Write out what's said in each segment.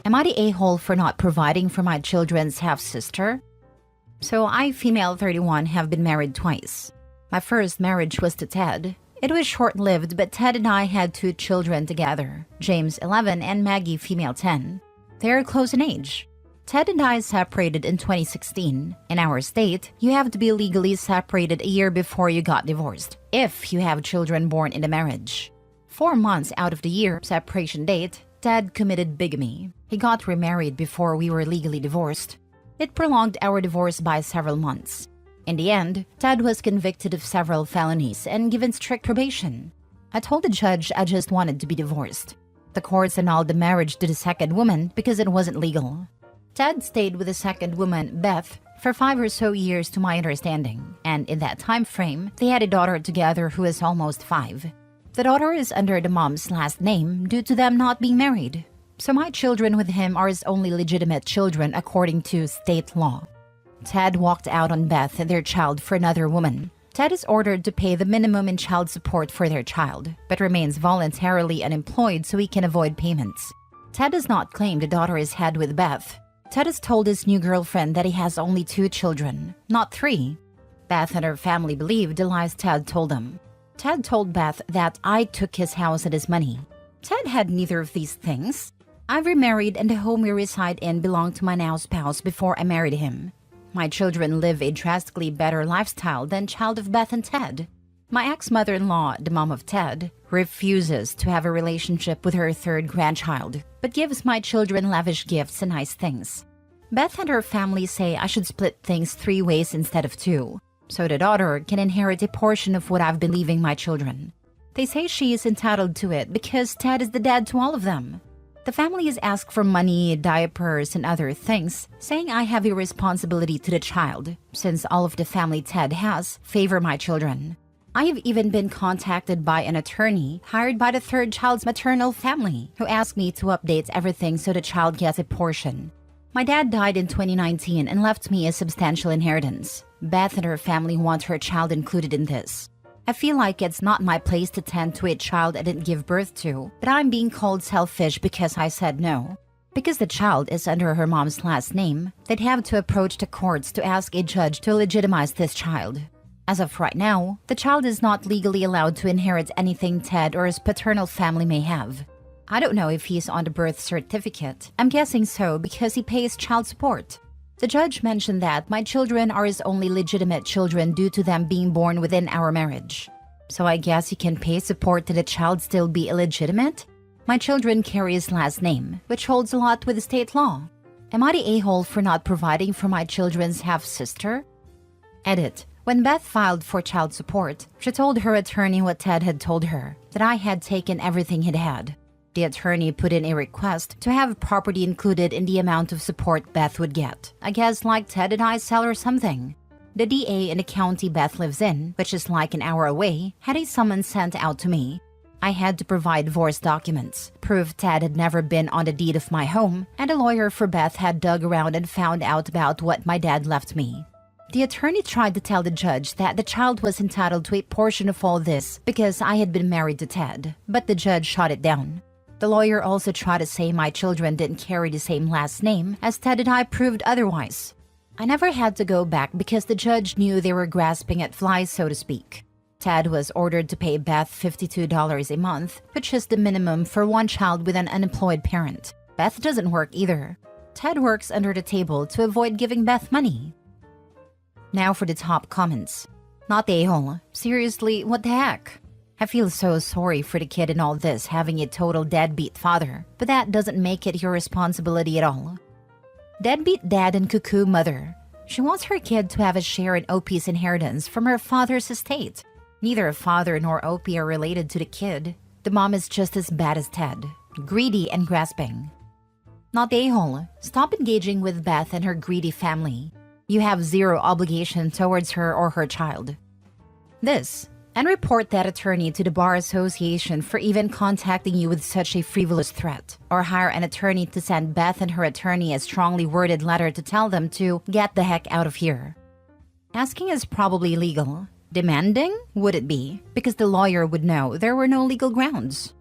Am I the a-hole for not providing for my children's half-sister? So I, female 31, have been married twice. My first marriage was to Ted. It was short-lived, but Ted and I had 2 children together, James 11 and Maggie female 10. They're close in age. Ted and I separated in 2016. In our state, you have to be legally separated a year before you got divorced, if you have children born in the marriage. 4 months out of the year separation date, Ted committed bigamy. He got remarried before we were legally divorced. It prolonged our divorce by several months. In the end, Ted was convicted of several felonies and given strict probation. I told the judge I just wanted to be divorced. The courts annulled the marriage to the second woman because it wasn't legal. Ted stayed with the second woman, Beth, for 5 or so years to my understanding, and in that time frame, they had a daughter together who is almost 5. The daughter is under the mom's last name due to them not being married. So my children with him are his only legitimate children according to state law. Ted walked out on Beth and their child for another woman. Ted is ordered to pay the minimum in child support for their child, but remains voluntarily unemployed so he can avoid payments. Ted does not claim the daughter is had with Beth. Ted has told his new girlfriend that he has only 2 children, not 3. Beth and her family believe the lies Ted told them. Ted told Beth that I took his house and his money. Ted had neither of these things. I've remarried and the home we reside in belonged to my now spouse before I married him. My children live a drastically better lifestyle than child of Beth and Ted. My ex-mother-in-law, the mom of Ted, refuses to have a relationship with her 3rd grandchild, but gives my children lavish gifts and nice things. Beth and her family say I should split things 3 ways instead of 2, so the daughter can inherit a portion of what I've been leaving my children. They say she is entitled to it because Ted is the dad to all of them. The family has asked for money, diapers, and other things, saying I have a responsibility to the child, since all of the family Ted has favor my children. I have even been contacted by an attorney hired by the 3rd child's maternal family, who asked me to update everything so the child gets a portion. My dad died in 2019 and left me a substantial inheritance. Beth and her family want her child included in this. I feel like it's not my place to tend to a child I didn't give birth to, but I'm being called selfish because I said no. Because the child is under her mom's last name, they'd have to approach the courts to ask a judge to legitimize this child. As of right now, the child is not legally allowed to inherit anything Ted or his paternal family may have. I don't know if he's on the birth certificate. I'm guessing so because he pays child support. The judge mentioned that my children are his only legitimate children due to them being born within our marriage. So I guess he can pay support to the child still be illegitimate? My children carry his last name, which holds a lot with state law. Am I the a-hole for not providing for my children's half-sister? Edit. When Beth filed for child support, she told her attorney what Ted had told her, that I had taken everything he'd had. The attorney put in a request to have property included in the amount of support Beth would get. I guess like Ted and I sell or something. The DA in the county Beth lives in, which is like an hour away, had a summons sent out to me. I had to provide divorce documents, proof Ted had never been on the deed of my home, and a lawyer for Beth had dug around and found out about what my dad left me. The attorney tried to tell the judge that the child was entitled to a portion of all this because I had been married to Ted, but the judge shot it down. The lawyer also tried to say my children didn't carry the same last name, as Ted and I proved otherwise. I never had to go back because the judge knew they were grasping at flies, so to speak. Ted was ordered to pay Beth $52 a month, which is the minimum for one child with an unemployed parent. Beth doesn't work either. Ted works under the table to avoid giving Beth money. Now for the top comments. Not the a-hole. Seriously, what the heck? I feel so sorry for the kid in all this having a total deadbeat father, but that doesn't make it your responsibility at all. Deadbeat dad and cuckoo mother. She wants her kid to have a share in OP's inheritance from her father's estate. Neither father nor OP are related to the kid. The mom is just as bad as Ted, greedy and grasping. Not the a-hole. Stop engaging with Beth and her greedy family. You have zero obligation towards her or her child. This. And report that attorney to the Bar Association for even contacting you with such a frivolous threat. Or hire an attorney to send Beth and her attorney a strongly worded letter to tell them to get the heck out of here. Asking is probably legal. Demanding? Would it be? Because the lawyer would know there were no legal grounds.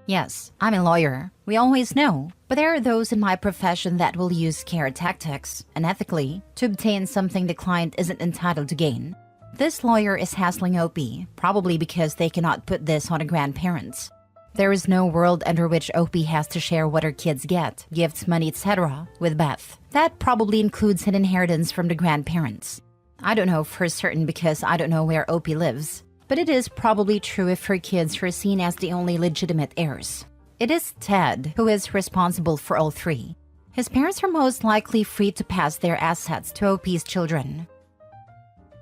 Yes, I'm a lawyer. We always know. But there are those in my profession that will use scare tactics, unethically, to obtain something the client isn't entitled to gain. This lawyer is hassling OP, probably because they cannot put this on a grandparents. There is no world under which OP has to share what her kids get, gifts, money, etc., with Beth. That probably includes an inheritance from the grandparents. I don't know for certain because I don't know where OP lives. But it is probably true if her kids are seen as the only legitimate heirs. It is Ted who is responsible for all three. His parents are most likely free to pass their assets to OP's children.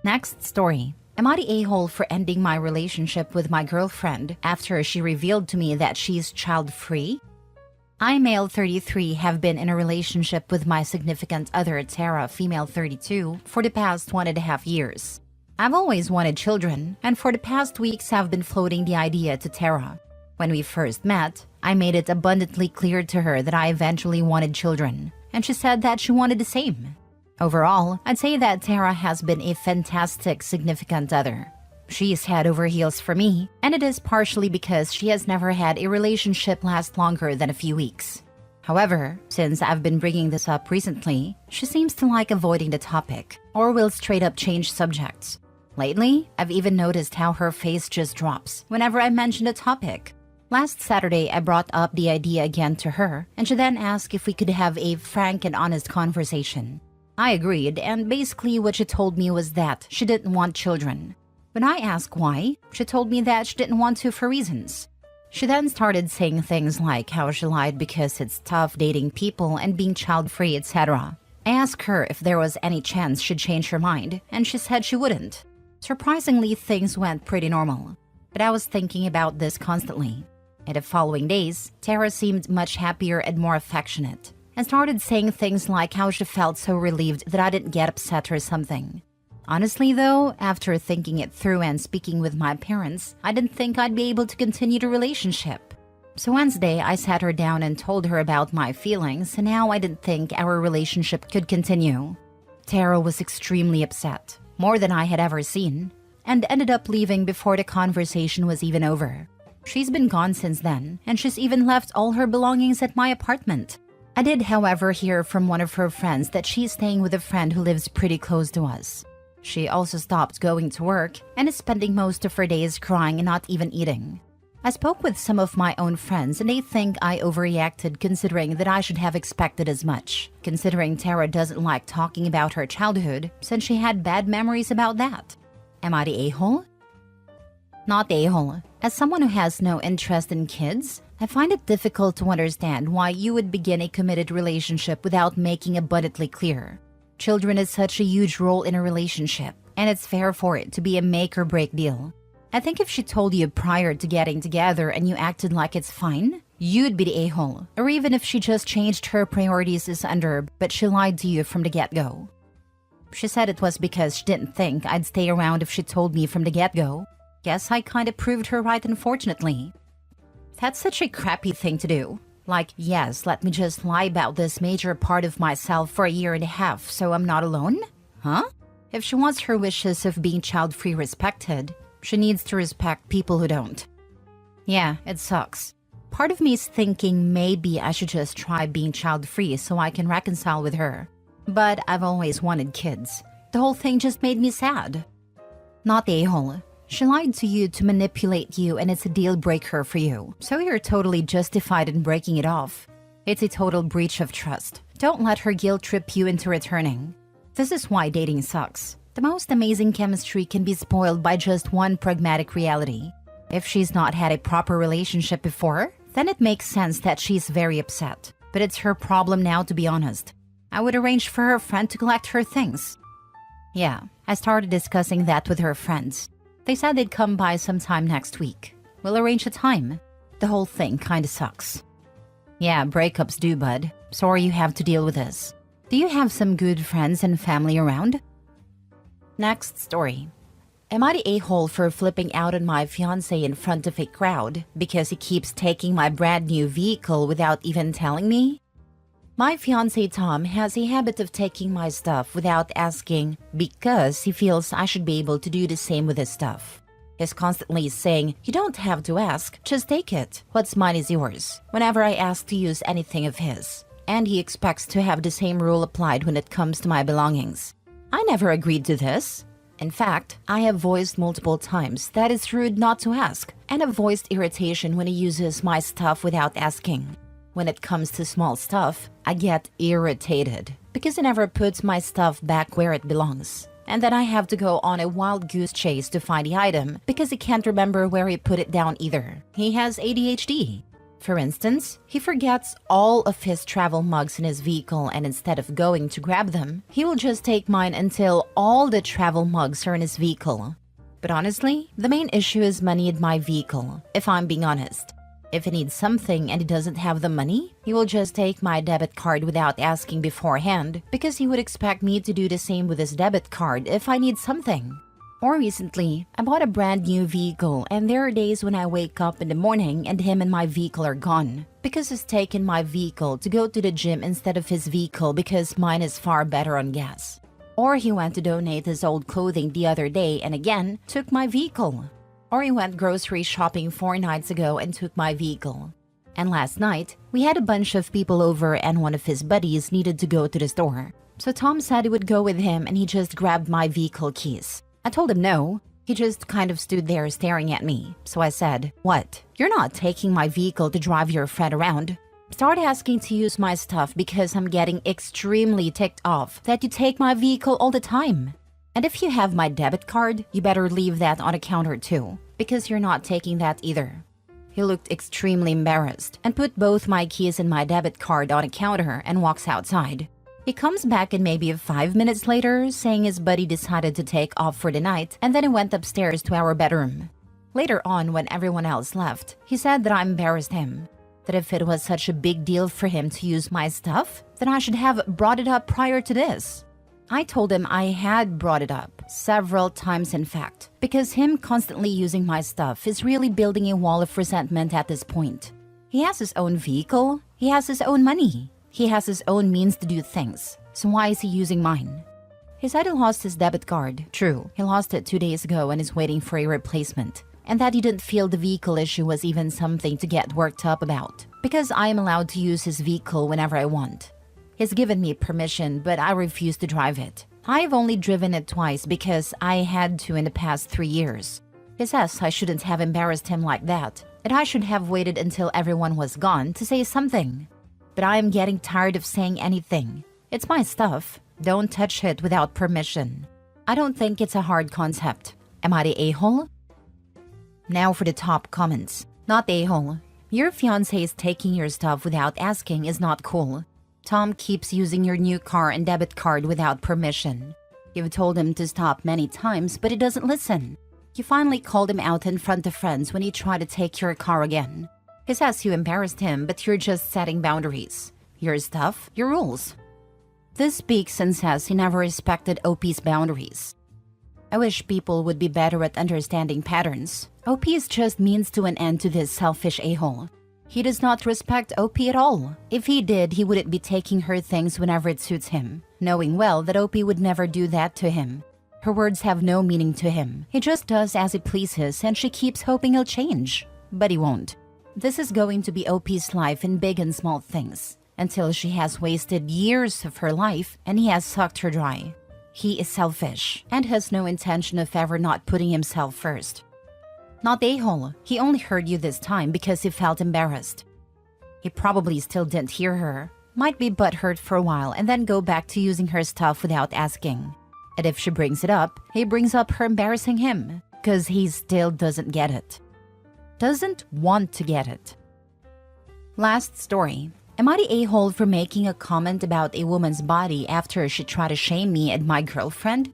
Next story. Am I the a-hole for ending my relationship with my girlfriend after she revealed to me that she's child-free? I, male 33, have been in a relationship with my significant other, Tara, female 32, for the past 1.5 years. I've always wanted children, and for the past weeks I've been floating the idea to Tara. When we first met, I made it abundantly clear to her that I eventually wanted children, and she said that she wanted the same. Overall, I'd say that Tara has been a fantastic significant other. She is head over heels for me, and it is partially because she has never had a relationship last longer than a few weeks. However, since I've been bringing this up recently, she seems to like avoiding the topic, or will straight up change subjects. Lately, I've even noticed how her face just drops whenever I mention the topic. Last Saturday, I brought up the idea again to her, and she then asked if we could have a frank and honest conversation. I agreed, and basically what she told me was that she didn't want children. When I asked why, she told me that she didn't want to for reasons. She then started saying things like how she lied because it's tough dating people and being child-free, etc. I asked her if there was any chance she'd change her mind, and she said she wouldn't. Surprisingly, things went pretty normal. But I was thinking about this constantly. In the following days, Tara seemed much happier and more affectionate, and started saying things like how she felt so relieved that I didn't get upset or something. Honestly though, after thinking it through and speaking with my parents, I didn't think I'd be able to continue the relationship. So Wednesday, I sat her down and told her about my feelings and how I didn't think our relationship could continue. Tara was extremely upset, more than I had ever seen, and ended up leaving before the conversation was even over. She's been gone since then, and she's even left all her belongings at my apartment. I did, however, hear from one of her friends that she's staying with a friend who lives pretty close to us. She also stopped going to work and is spending most of her days crying and not even eating. I spoke with some of my own friends and they think I overreacted considering that I should have expected as much, considering Tara doesn't like talking about her childhood since she had bad memories about that. Am I the a-hole? Not the a-hole. As someone who has no interest in kids, I find it difficult to understand why you would begin a committed relationship without making abundantly clear. Children is such a huge role in a relationship, and it's fair for it to be a make or break deal. I think if she told you prior to getting together and you acted like it's fine, you'd be the a-hole. Or even if she just changed her priorities as under, but she lied to you from the get-go. She said it was because she didn't think I'd stay around if she told me from the get-go. Guess I kinda proved her right, unfortunately. That's such a crappy thing to do. Like, yes, let me just lie about this major part of myself for 1.5 years so I'm not alone? Huh? If she wants her wishes of being child-free respected, she needs to respect people who don't. Yeah, it sucks. Part of me is thinking maybe I should just try being child-free so I can reconcile with her. But I've always wanted kids. The whole thing just made me sad. Not the a-hole. She lied to you to manipulate you and it's a deal breaker for you, so you're totally justified in breaking it off. It's a total breach of trust. Don't let her guilt trip you into returning. This is why dating sucks. The most amazing chemistry can be spoiled by just one pragmatic reality. If she's not had a proper relationship before, then it makes sense that she's very upset. But it's her problem now, to be honest. I would arrange for her friend to collect her things. Yeah, I started discussing that with her friends. They said they'd come by sometime next week. We'll arrange a time. The whole thing kinda sucks. Yeah, breakups do, bud. Sorry you have to deal with this. Do you have some good friends and family around? Next story. Am I the a-hole for flipping out on my fiancé in front of a crowd because he keeps taking my brand new vehicle without even telling me? My fiancé Tom has a habit of taking my stuff without asking because he feels I should be able to do the same with his stuff. He's constantly saying, "You don't have to ask, just take it. What's mine is yours," whenever I ask to use anything of his. And he expects to have the same rule applied when it comes to my belongings. I never agreed to this. In fact, I have voiced multiple times that it's rude not to ask, and have voiced irritation when he uses my stuff without asking. When it comes to small stuff, I get irritated because he never puts my stuff back where it belongs. And then I have to go on a wild goose chase to find the item because he can't remember where he put it down either. He has ADHD. For instance, he forgets all of his travel mugs in his vehicle, and instead of going to grab them, he will just take mine until all the travel mugs are in his vehicle. But honestly, the main issue is money in my vehicle, if I'm being honest. If he needs something and he doesn't have the money, he will just take my debit card without asking beforehand because he would expect me to do the same with his debit card if I need something. More recently, I bought a brand new vehicle, and there are days when I wake up in the morning and him and my vehicle are gone because he's taken my vehicle to go to the gym instead of his vehicle because mine is far better on gas. Or he went to donate his old clothing the other day and again took my vehicle. Or he went grocery shopping 4 nights ago and took my vehicle. And last night, we had a bunch of people over and one of his buddies needed to go to the store. So Tom said he would go with him and he just grabbed my vehicle keys. I told him no. He just kind of stood there staring at me. So I said, "What? You're not taking my vehicle to drive your friend around." Start asking to use my stuff because I'm getting extremely ticked off that you take my vehicle all the time. And if you have my debit card, you better leave that on a counter too, because you're not taking that either. He looked extremely embarrassed and put both my keys and my debit card on a counter and walks outside. He comes back in maybe 5 minutes later, saying his buddy decided to take off for the night, and then he went upstairs to our bedroom. Later on, when everyone else left, he said that I embarrassed him. That if it was such a big deal for him to use my stuff, then I should have brought it up prior to this. I told him I had brought it up, several times in fact, because him constantly using my stuff is really building a wall of resentment at this point. He has his own vehicle, he has his own money. He has his own means to do things, so why is he using mine? He said he lost his debit card. True, he lost it 2 days ago and is waiting for a replacement. And that he didn't feel the vehicle issue was even something to get worked up about, because I am allowed to use his vehicle whenever I want. He's given me permission, but I refuse to drive it. I've only driven it twice because I had to in the past 3 years. He says I shouldn't have embarrassed him like that I should have waited until everyone was gone to say something. But I am getting tired of saying anything. It's my stuff. Don't touch it without permission. I don't think it's a hard concept. Am I the a-hole? Now for the top comments. Not a-hole. Your fiancé is taking your stuff without asking is not cool. Tom keeps using your new car and debit card without permission. You've told him to stop many times, but he doesn't listen. You finally called him out in front of friends when he tried to take your car again. He says you embarrassed him, but you're just setting boundaries. Your stuff, your rules. This speaks and says he never respected OP's boundaries. I wish people would be better at understanding patterns. OP is just means to an end to this selfish a-hole. He does not respect OP at all. If he did, he wouldn't be taking her things whenever it suits him, knowing well that OP would never do that to him. Her words have no meaning to him. He just does as he pleases and she keeps hoping he'll change. But he won't. This is going to be OP's life in big and small things, until she has wasted years of her life and he has sucked her dry. He is selfish and has no intention of ever not putting himself first. Not a-hole. He only heard you this time because he felt embarrassed. He probably still didn't hear her, might be butthurt for a while and then go back to using her stuff without asking. And if she brings it up, he brings up her embarrassing him, because he still doesn't get it. Doesn't want to get it. Last story. Am I the a-hole for making a comment about a woman's body after she tried to shame me and my girlfriend?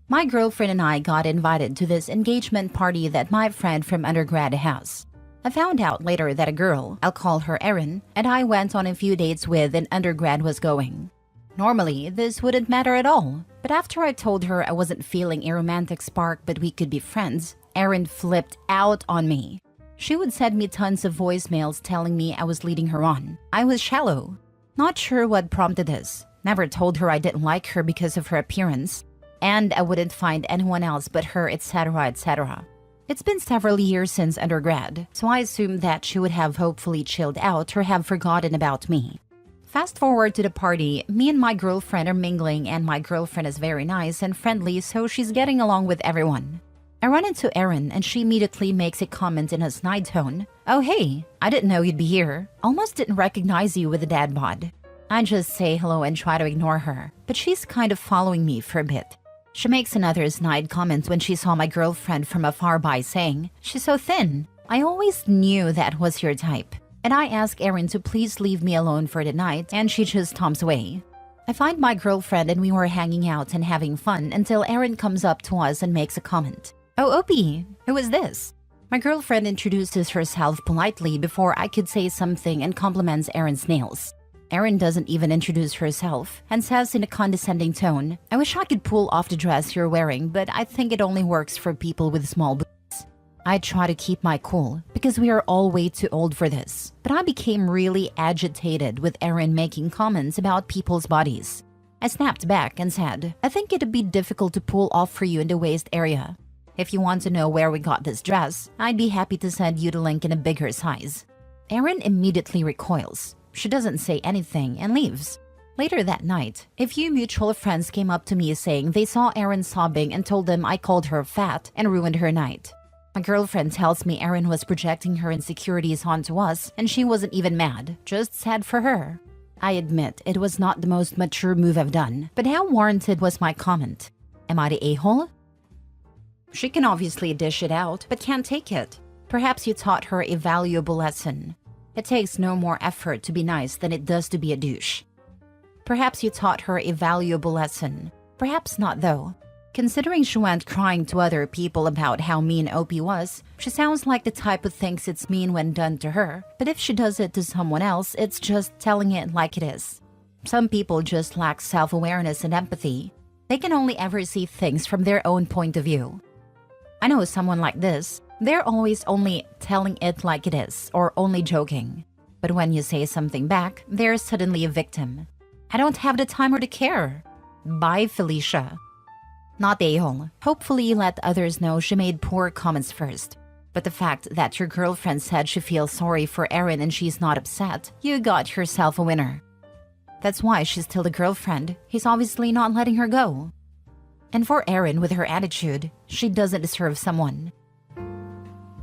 My girlfriend and I got invited to this engagement party that my friend from undergrad has. I found out later that a girl, I'll call her Erin, and I went on a few dates with in undergrad was going. Normally, this wouldn't matter at all, but after I told her I wasn't feeling a romantic spark but we could be friends, Erin flipped out on me. She would send me tons of voicemails telling me I was leading her on. I was shallow. Not sure what prompted this. Never told her I didn't like her because of her appearance. And I wouldn't find anyone else but her, etc., etc. It's been several years since undergrad, so I assumed that she would have hopefully chilled out or have forgotten about me. Fast forward to the party, me and my girlfriend are mingling and my girlfriend is very nice and friendly, so she's getting along with everyone. I run into Erin and she immediately makes a comment in a snide tone. "Oh hey, I didn't know you'd be here. Almost didn't recognize you with the dad bod." I just say hello and try to ignore her, but she's kind of following me for a bit. She makes another snide comment when she saw my girlfriend from afar by saying, "She's so thin. I always knew that was your type." And I ask Erin to please leave me alone for the night and she just stomps away. I find my girlfriend and we were hanging out and having fun until Erin comes up to us and makes a comment. "Oh, Opie, who is this?" My girlfriend introduces herself politely before I could say something and compliments Erin's nails. Erin doesn't even introduce herself and says in a condescending tone, "I wish I could pull off the dress you're wearing, but I think it only works for people with small boobs." I try to keep my cool because we are all way too old for this, but I became really agitated with Erin making comments about people's bodies. I snapped back and said, "I think it'd be difficult to pull off for you in the waist area. If you want to know where we got this dress, I'd be happy to send you the link in a bigger size." Erin immediately recoils. She doesn't say anything and leaves. Later that night, a few mutual friends came up to me saying they saw Erin sobbing and told them I called her fat and ruined her night. My girlfriend tells me Erin was projecting her insecurities onto us and she wasn't even mad, just sad for her. I admit it was not the most mature move I've done, but how warranted was my comment? Am I the a-hole? She can obviously dish it out, but can't take it. Perhaps you taught her a valuable lesson. It takes no more effort to be nice than it does to be a douche. Perhaps you taught her a valuable lesson. Perhaps not though. Considering she went crying to other people about how mean Opie was, she sounds like the type who thinks it's mean when done to her, but if she does it to someone else, it's just telling it like it is. Some people just lack self-awareness and empathy. They can only ever see things from their own point of view. I know someone like this. They're always only telling it like it is or only joking. But when you say something back, they're suddenly a victim. I don't have the time or the care. Bye, Felicia. Not the a-hole. Hopefully you let others know she made poor comments first. But the fact that your girlfriend said she feels sorry for Erin and she's not upset, you got yourself a winner. That's why she's still the girlfriend. He's obviously not letting her go. And for Erin with her attitude, she doesn't deserve someone.